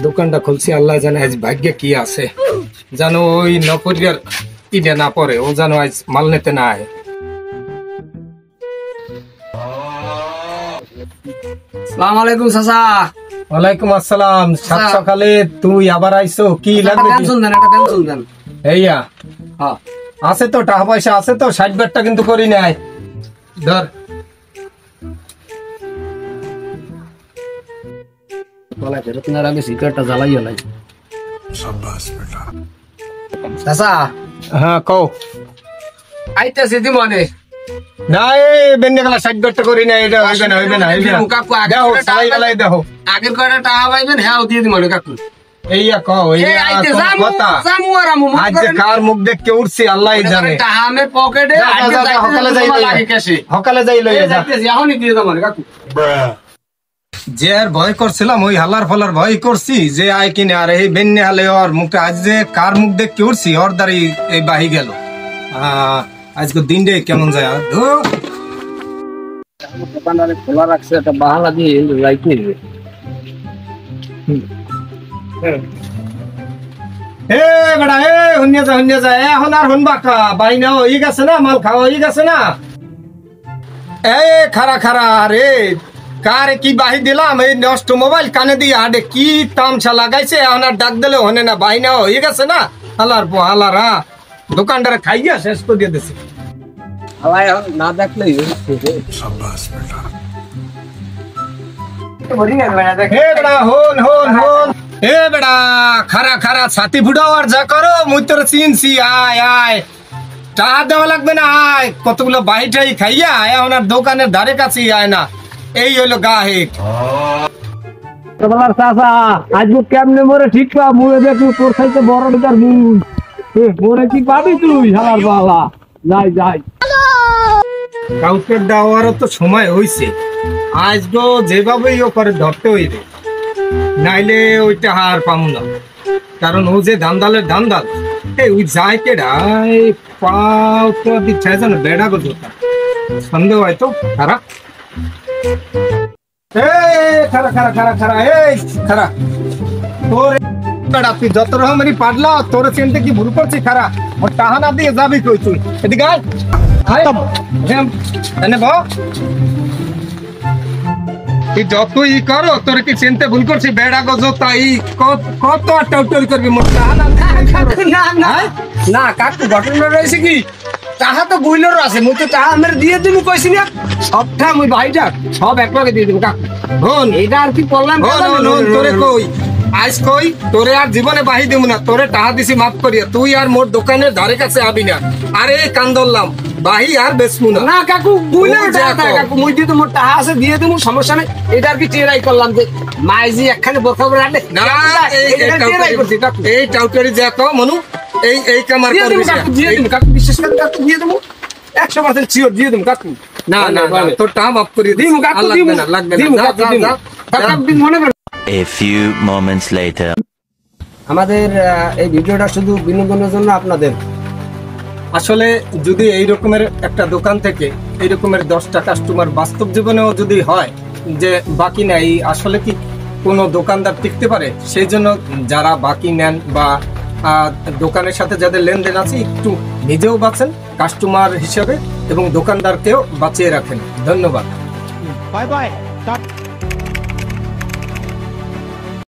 দোকানটা খুলছি, আল্লাহ জানে আজ ভাগ্যে কি আছে। জানো ওই নপরিয়ার ইডে না পড়ে, ও জানো আজ মাল নিতে না আয়। আসসালামু আলাইকুম চাচা। ওয়ালাইকুম আসসালাম। সাত সকালে তুই আবার আইছো, কি লাগবে? এইয়া আছে তো, টাকা পয়সা আছে তো, 60 বারটা কিন্তু করি নাই। ধর হ্যাঁ কও। আইতাছি দি মনে না এই বেন্ডে গেলা 60 বারটা করি নাই, এটা হইবে না হইবে না হইবে না। দেখো সবাই গেলাই দেখো আগের কয়টা টাকা পাইবেন হ্যাঁ দিয়ে দি মনে কাকু। এইয়া কও, এইয়া কথা আজ যে কার মুখ দেখ কে উঠছি আল্লাহই জানে। টাকা আমি পকেটে সকালে যাই লইয়া যা। এখনই দিয়ে দাও মনে কাকু। যে আর ভয় করছিলাম ওই হালার ফালার ভয় করছি যে আয় কিনে, আর এই বেন্নে হালে ওর মুখে আজ যে কার মুখ দেখ কে উঠছি ওর দ্বারাই এই বাহি গেল। আজকে দিনটা কেমন যায়। দোকানদারে খোলা রাখছে, একটা বাহানা দিয়ে লাইট নিয়ে এখন আর হনবা বাই না হয়ে গেছে না, মাল খাওয়া হয়ে গেছে না। এ খারা খারা রে, কারে কি বাহি দিলাম, এই নষ্ট মোবাইল কানে দিয়ে হাডে কি তামসা লাগাইছে। এখন আর ডাক দিলে হনে না, বাই না হয়ে গেছে না। হালার পো হালারা দোকানদারে খাইয়া শেষ করে দিয়ে দিছে। না দেখলেই খারা খারা ছাতি ফুটাও আর যা করো, মুই তোর চিনছি। আয় আয় টাকা দেওয়া লাগবে না, আয় কতগুলো বাহিটাই খাইয়া আয়। ওনার দোকানের ধারে কাছে আয় না, এই হইলো গাহেক। আজকে কেমনে মরে ঠিক পা মুড়ে দেখু তোর খাইতে বড় টাকার মুড় মরে কি পাবি তুই হালার বালা। যাই যাই কাউকে দেওয়ারও তো সময় হইছে, আজ গো যেভাবেই ও করে ধরতে হইবে, নাইলে ওইটা হার পামু না। কারণ ও যে ধান্দালের ধান্দাল, ওই যায় কেডা পাও তো দিচ্ছে জানো বেড়া গো জোতা সন্দেহ হয় তো। খারাপ খারা খারা খারা খারা এই খারা তোর বেড়া, তুই যত রকমেরই পারলা তোর চিনতে কি ভুল করছি। খারা ওর টাহানা দিয়ে যাবি কই তুই? এদিকে আয় তুই যতই করো তোর কি চিনতে ভুল করছি। বেড়া গো জোতা ই কত টাউটারি করবি মোর টাহানা। না কাকু ঘটনা রয়েছে কি, টাকা তো বইলের আছে, মুই তো টাকা আমার দিয়ে দিব কইছি না। সবটা মুই ভাইটা সব একলাগে দিয়ে দিব কাকু। হন এটা আর কি করলাম তোরে কই আজ কই তোরে আর জীবনে বাহি দিব না। তোরে টাকা দিছি মাফ করিয়া, তুই আর মোর দোকানের ধারে কাছে আবি না। আরে কান ধরলাম বাহি আর বেচমু না। না কাকু বইলের টাকা কাকু মুই দিয়ে তো মোর টাকা আছে দিয়ে দেবো, সমস্যা নেই। এটা আর কি টেরাই করলাম যে মাইজি একখানে বোরখা করে আনলে না। এই টাউটারি যা কও মনু, এই কামার করবি দিয়ে দেবো কাকু, বিশ্বাস করে কাকু দিয়ে দেবো 100% শিওর দিয়ে দেবো কাকু। না না তোর টাকা মাফ করিয়ে দিব কাকু, দিব না লাগবে না কাকু মনে করে। A few moments later. আমাদের এই ভিডিওটা শুধু বিনোদনের জন্য আপনাদের। আসলে যদি এই রকমের একটা দোকান থেকে এই রকমের 10টা কাস্টমার বাস্তব জীবনেও যদি হয় যে বাকি নেই, আসলে কি কোনো দোকানদার টিকতে পারে? সেই জন্য যারা বাকি নেন বা দোকানের সাথে যাদের লেনদেন আছে একটু নিজেও বাঁচেন কাস্টমার হিসেবে এবং দোকানদারকেও বাঁচিয়ে রাখেন। ধন্যবাদ। Bye bye.